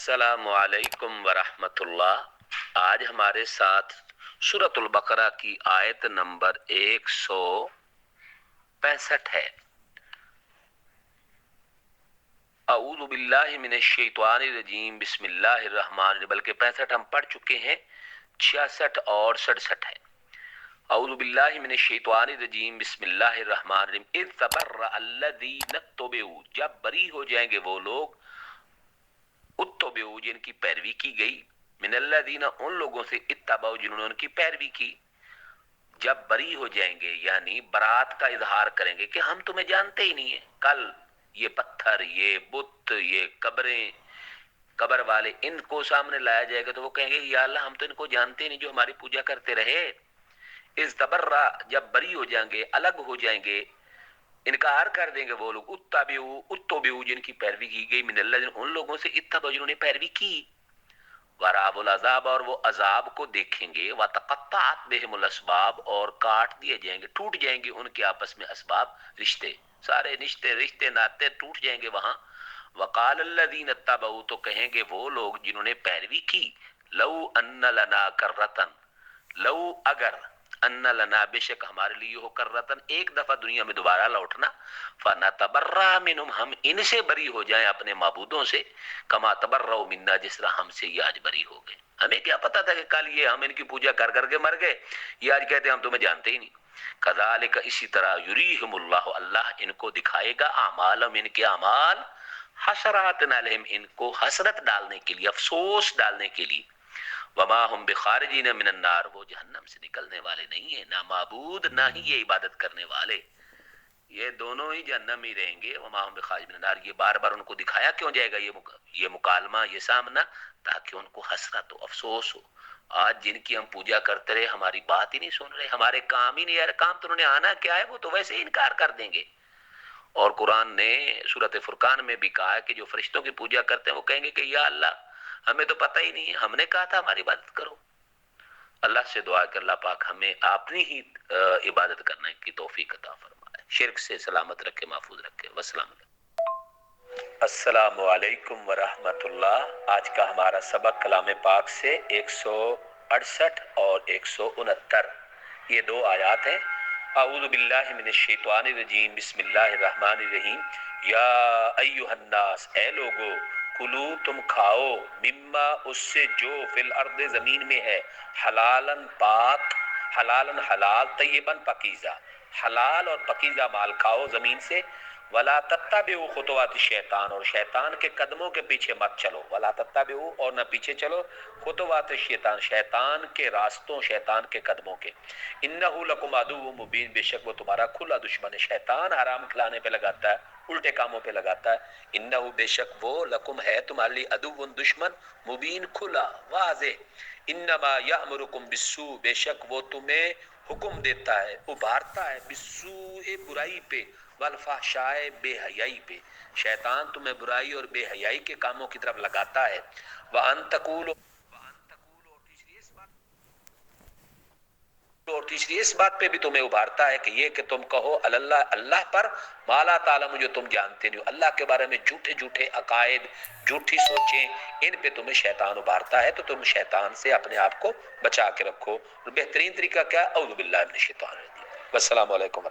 अस्सलामु अलैकुम वरहमतुल्लाह। आज हमारे साथ सूरतुल बकरा की आयत नंबर 165 है। अऊज़ु बिल्लाहि मिनश शैतानिर रजीम बिस्मिल्लाहिर रहमानिर रहीम, बल्कि 65 हम पढ़ चुके हैं, 66 और 67 है। अऊज़ु बिल्लाहि मिनश शैतानिर रजीम बिस्मिल्लाहिर रहमानिर रहीम। इज़ तबर्रा अल्लज़ीना तुबिऊ, जब बरी हो जाएंगे वो लोग, उत्तबेऊ जिनकी पैरवी की गई, मिनल्लज़ीना उन लोगों से, इत्तबऊ जिन्होंने उनकी पैरवी की। जब बरी हो जाएंगे यानी बरात का इजहार करेंगे कि हम तुम्हें जानते ही नहीं है, कल ये पत्थर, ये बुत, ये कब्रें, कब्र वाले, इनको सामने लाया जाएगा तो वो कहेंगे या अल्लाह हम तो इनको जानते ही नहीं जो हमारी पूजा करते रहे। इस तबर्रा, जब बरी हो जाएंगे, अलग हो जाएंगे, इनकार कर देंगे वो लोग, उत्तबेऊ जिनकी पैरवी की गई, मिनल्लज़ीना उन लोगों से, इत्तबऊ जिन्होंने पैरवी की, वराबुल अज़ाब और वो अजाब को देखेंगे, व तक़त्तअत बिहिमुल अस्बाब और काट दिए जाएंगे, टूट जाएंगे उनके आपस में असबाब, रिश्ते, सारे रिश्ते नाते टूट जाएंगे वहां। वक़ाल अल्लज़ीना इत्तबऊ, तो कहेंगे वो लोग जिन्होंने पैरवी की, लौ अन्न लना कररतन, लौ अगर, अन्ना लना बेशक हमारे लिए हो, कररतन एक दफा दुनिया में दोबारा लौटना, फनतबर्रा मिनहुम हम इनसे बरी हो जाएं, अपने माबूदों से, कमा तबर्रउ मिन्ना जिस तरह हमसे ये आज बरी हो गए। हमें क्या पता था कि कल ये हम इनकी पूजा कर करके मर गए, ये आज कहते हम तुम्हें जानते ही नहीं। कज़ालिक इसी तरह, युरीहिमुल्लाहु अल्लाह इनको दिखाएगा, अमालम इनके अमाल, हसरातन अलैहिम इनको हसरत डालने के लिए, अफसोस डालने के लिए, वमा हम बिखारिजीन मिनन नार वो जहन्नम से निकलने वाले नहीं है, ना माबूद ना ही ये इबादत करने वाले, ये दोनों ही जहन्नम ही रहेंगे। वमा हम बिखारिजीन मिनन नार, ये बार बार उनको दिखाया क्यों जाएगा ये मुकालमा, ये सामना, ताकि उनको हसरत हो, अफसोस हो। आज जिनकी हम पूजा करते रहे हमारी बात ही नहीं सुन रहे, हमारे काम ही नहीं आ रहे, काम तो उन्होंने आना क्या है, वो तो वैसे ही इनकार कर देंगे। और कुरान ने सूरत फुरकान में भी कहा है कि जो फरिश्तों की पूजा करते हैं वो कहेंगे कि या अल्लाह हमें तो पता ही नहीं है, हमने कहा था हमारी इबादत करो। अल्लाह से दुआ कर अल्लाह पाक हमें अपनी ही इबादत करने की तौफीक अता फरमाए, शिर्क से सलामत रखे, महफूज रखे। वस्सलाम। अस्सलामु अलैकुम वरहमतुल्लाह। आज का हमारा सबक कलाम पाक से 168 और 169, ये दो आयात हैं। अऊज़ु बिल्लाहि मिनश शैतानिर रजीम बिस्मिल्लाहिर रहमानिर रहीम। या अय्युहन्नास, ए लोगो, कुलू तुम खाओ, मिम्मा उससे जो, फिल अर्द जमीन में है, हलालन पाक, हलालन हलाल, तय्यबन पकीज़ा, हलाल और पकीज़ा माल खाओ जमीन से। वला तत्तबिउ खुतवात शैतान, और शैतान के कदमों के पीछे मत चलो, वला तत्तबिउ और न पीछे चलो, खुतवात शैतान शैतान के रास्तों, शैतान के कदमों के। इन्नहु लकुम अदुव्वुम मुबीन, बेशक वो तुम्हारा खुला दुश्मन है। शैतान हराम खिलाने पे लगाता है, उल्टे कामों पे लगाता है। इन्नहु बेशक वो, लकुम है तुम्हारे लिए, अदुव्वुन दुश्मन, मुबीन खुला वाज़े। इन्नमा यामुरुकुम बिस्सू, बेशक वो तुम्हें हुक्म देता है, उभारता है, बिस्सू बुराई पे, वल फहशाए बेहयाई पे। शैतान तुम्हें बुराई और बेहयाई के कामों की तरफ लगाता है। वह अंतकूल, और तीसरी इस बात पे भी तुम्हें उभारता है कि ये कि तुम कहो अल्लाह, अल्लाह पर, माला तालम, जो तुम जानते नहीं हो, अल्लाह के बारे में झूठे झूठे अकायद, झूठी सोचें, इन पे तुम्हें शैतान उभारता है। तो तुम शैतान से अपने आप को बचा के रखो। और बेहतरीन तरीका क्या है? औज़ु बिल्लाहि मिनश शैतानिर रजीम। वस्सलामु अलैकुम।